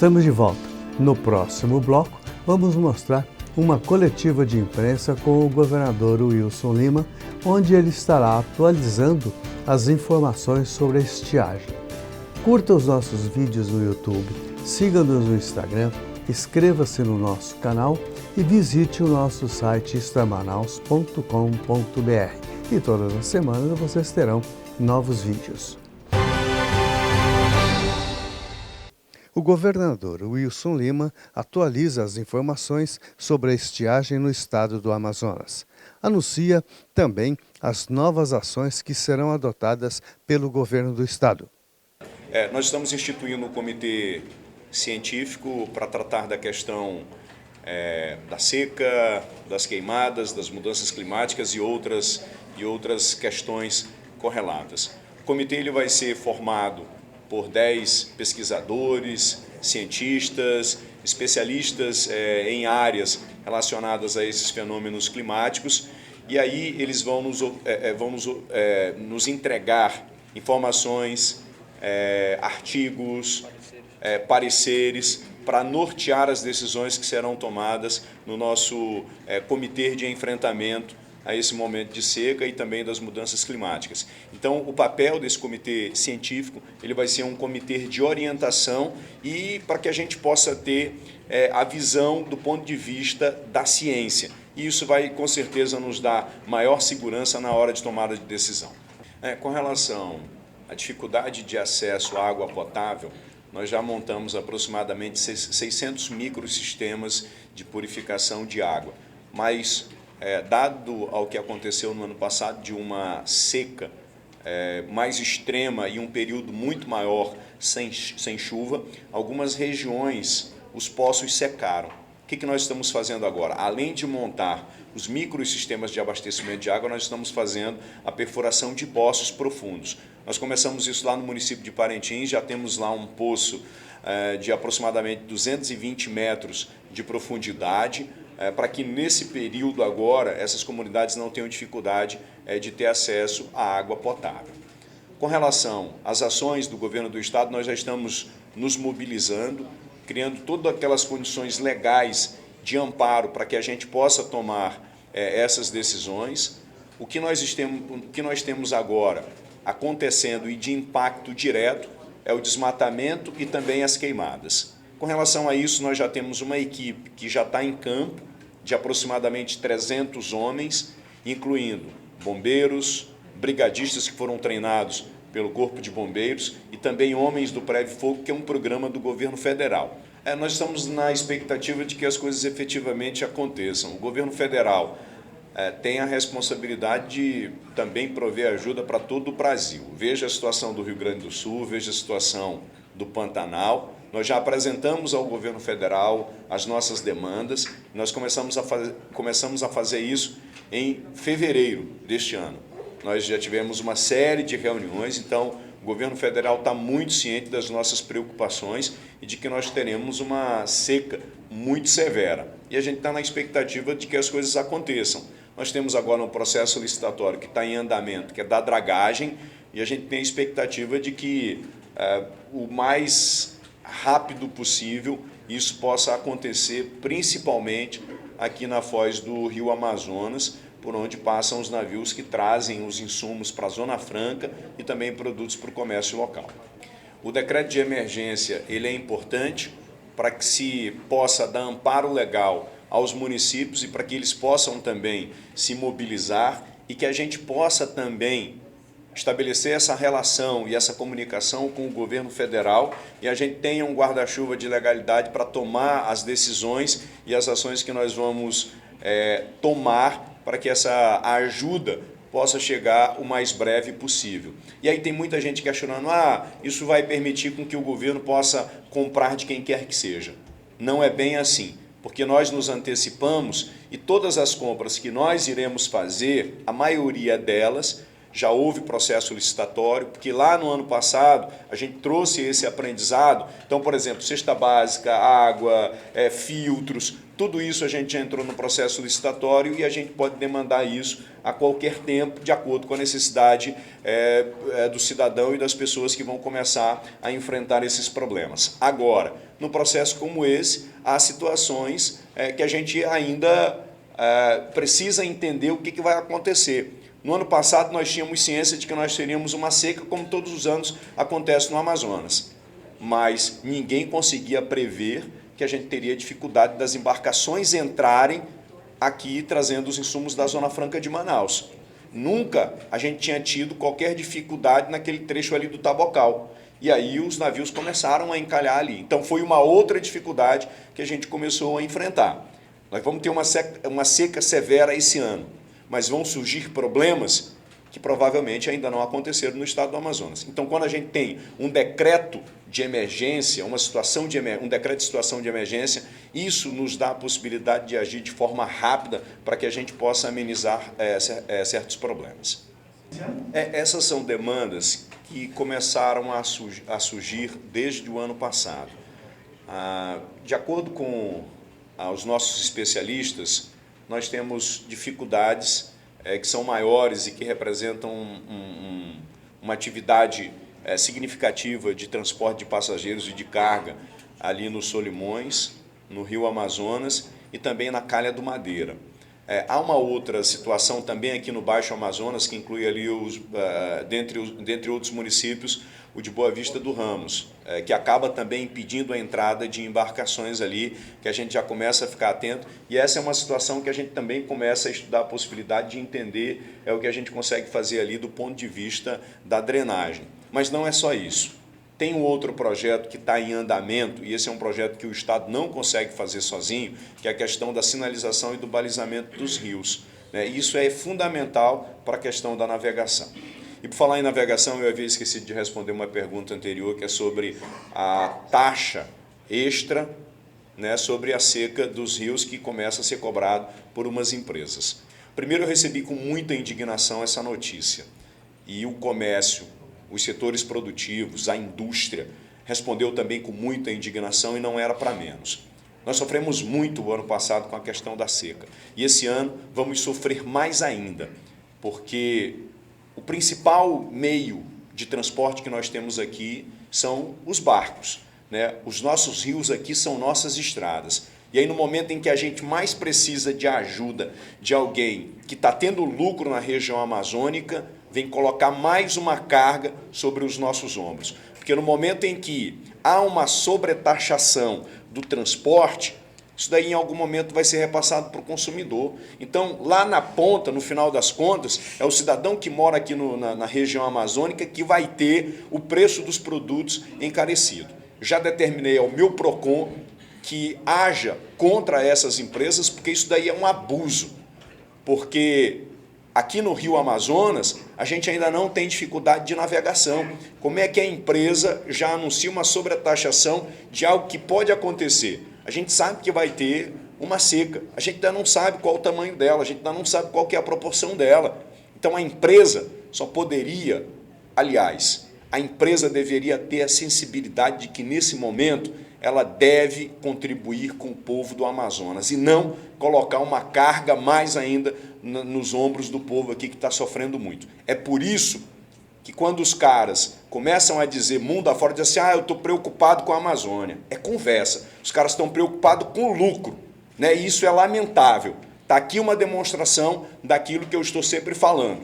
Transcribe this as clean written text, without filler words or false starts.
Estamos de volta. No próximo bloco, vamos mostrar uma coletiva de imprensa com o governador Wilson Lima, onde ele estará atualizando as informações sobre a estiagem. Curta os nossos vídeos no YouTube, siga-nos no Instagram, inscreva-se no nosso canal e visite o nosso site extramanaus.com.br. E todas as semanas vocês terão novos vídeos. O governador Wilson Lima atualiza as informações sobre a estiagem no estado do Amazonas. Anuncia também as novas ações que serão adotadas pelo governo do estado. Nós estamos instituindo um comitê científico para tratar da questão da seca, das queimadas, das mudanças climáticas e outras questões correlatas. O comitê ele vai ser formado por 10 pesquisadores, cientistas, especialistas em áreas relacionadas a esses fenômenos climáticos, e aí eles vão nos entregar informações, artigos, pareceres para nortear as decisões que serão tomadas no nosso comitê de enfrentamento a esse momento de seca e também das mudanças climáticas. Então, o papel desse comitê científico ele vai ser um comitê de orientação e para que a gente possa ter a visão do ponto de vista da ciência. E isso vai, com certeza, nos dar maior segurança na hora de tomada de decisão. Com relação à dificuldade de acesso à água potável, nós já montamos aproximadamente 600 microsistemas de purificação de água, mas dado ao que aconteceu no ano passado de uma seca mais extrema e um período muito maior sem chuva, algumas regiões os poços secaram. O que nós estamos fazendo agora? Além de montar os microsistemas de abastecimento de água, nós estamos fazendo a perfuração de poços profundos. Nós começamos isso lá no município de Parintins, já temos lá um poço de aproximadamente 220 metros de profundidade, para que nesse período agora essas comunidades não tenham dificuldade de ter acesso à água potável. Com relação às ações do governo do estado, nós já estamos nos mobilizando, criando todas aquelas condições legais de amparo para que a gente possa tomar essas decisões. O que nós temos agora acontecendo e de impacto direto é o desmatamento e também as queimadas. Com relação a isso, nós já temos uma equipe que já está em campo, de aproximadamente 300 homens, incluindo bombeiros, brigadistas que foram treinados pelo Corpo de Bombeiros e também homens do Preve Fogo, que é um programa do governo federal. Nós estamos na expectativa de que as coisas efetivamente aconteçam. O governo federal tem a responsabilidade de também prover ajuda para todo o Brasil. Veja a situação do Rio Grande do Sul, veja a situação do Pantanal. Nós já apresentamos ao governo federal as nossas demandas, nós começamos a fazer isso em fevereiro deste ano. Nós já tivemos uma série de reuniões, então o governo federal está muito ciente das nossas preocupações e de que nós teremos uma seca muito severa. E a gente está na expectativa de que as coisas aconteçam. Nós temos agora um processo licitatório que está em andamento, que é da dragagem, e a gente tem a expectativa de que o mais rápido possível isso possa acontecer, principalmente aqui na foz do Rio Amazonas, por onde passam os navios que trazem os insumos para a Zona Franca e também produtos para o comércio local. O decreto de emergência ele é importante para que se possa dar amparo legal aos municípios e para que eles possam também se mobilizar e que a gente possa também estabelecer essa relação e essa comunicação com o governo federal e a gente tenha um guarda-chuva de legalidade para tomar as decisões e as ações que nós vamos tomar para que essa ajuda possa chegar o mais breve possível. E aí tem muita gente questionando, isso vai permitir com que o governo possa comprar de quem quer que seja. Não é bem assim, porque nós nos antecipamos e todas as compras que nós iremos fazer, a maioria delas, já houve processo licitatório, porque lá no ano passado a gente trouxe esse aprendizado. Então, por exemplo, cesta básica, água, filtros, tudo isso a gente já entrou no processo licitatório e a gente pode demandar isso a qualquer tempo, de acordo com a necessidade do cidadão e das pessoas que vão começar a enfrentar esses problemas. Agora, no processo como esse, há situações que a gente ainda precisa entender o que vai acontecer. No ano passado, nós tínhamos ciência de que nós teríamos uma seca, como todos os anos acontece no Amazonas. Mas ninguém conseguia prever que a gente teria dificuldade das embarcações entrarem aqui trazendo os insumos da Zona Franca de Manaus. Nunca a gente tinha tido qualquer dificuldade naquele trecho ali do Tabocal. E aí os navios começaram a encalhar ali. Então foi uma outra dificuldade que a gente começou a enfrentar. Nós vamos ter uma seca severa esse ano, mas vão surgir problemas que provavelmente ainda não aconteceram no estado do Amazonas. Então, quando a gente tem um decreto de emergência, um decreto de situação de emergência, isso nos dá a possibilidade de agir de forma rápida para que a gente possa amenizar certos problemas. Essas são demandas que começaram a surgir desde o ano passado. De acordo com os nossos especialistas, nós temos dificuldades que são maiores e que representam uma atividade significativa de transporte de passageiros e de carga ali nos Solimões, no Rio Amazonas e também na Calha do Madeira. Há uma outra situação também aqui no Baixo Amazonas, que inclui ali, dentre outros municípios, o de Boa Vista do Ramos, que acaba também impedindo a entrada de embarcações ali, que a gente já começa a ficar atento. E essa é uma situação que a gente também começa a estudar a possibilidade de entender o que a gente consegue fazer ali do ponto de vista da drenagem. Mas não é só isso. Tem um outro projeto que está em andamento, e esse é um projeto que o Estado não consegue fazer sozinho, que é a questão da sinalização e do balizamento dos rios. Isso é fundamental para a questão da navegação. E por falar em navegação, eu havia esquecido de responder uma pergunta anterior, que é sobre a taxa extra, sobre a seca dos rios que começa a ser cobrado por umas empresas. Primeiro, eu recebi com muita indignação essa notícia, e o comércio, os setores produtivos, a indústria, respondeu também com muita indignação e não era para menos. Nós sofremos muito o ano passado com a questão da seca. E esse ano vamos sofrer mais ainda, porque o principal meio de transporte que nós temos aqui são os barcos. Os nossos rios aqui são nossas estradas. E aí, no momento em que a gente mais precisa de ajuda de alguém que está tendo lucro na região amazônica, vem colocar mais uma carga sobre os nossos ombros. Porque no momento em que há uma sobretaxação do transporte, isso daí em algum momento vai ser repassado para o consumidor. Então, lá na ponta, no final das contas, é o cidadão que mora aqui na região amazônica que vai ter o preço dos produtos encarecido. Já determinei ao meu PROCON que haja contra essas empresas, porque isso daí é um abuso. Porque aqui no Rio Amazonas, a gente ainda não tem dificuldade de navegação. Como é que a empresa já anuncia uma sobretaxação de algo que pode acontecer? A gente sabe que vai ter uma seca, a gente ainda não sabe qual o tamanho dela, a gente ainda não sabe qual que é a proporção dela. Então a empresa só poderia, aliás, a empresa deveria ter a sensibilidade de que nesse momento ela deve contribuir com o povo do Amazonas e não colocar uma carga mais ainda nos ombros do povo aqui que está sofrendo muito. É por isso que quando os caras começam a dizer mundo afora, dizem assim, eu estou preocupado com a Amazônia. É conversa. Os caras estão preocupados com o lucro. E isso é lamentável. Está aqui uma demonstração daquilo que eu estou sempre falando.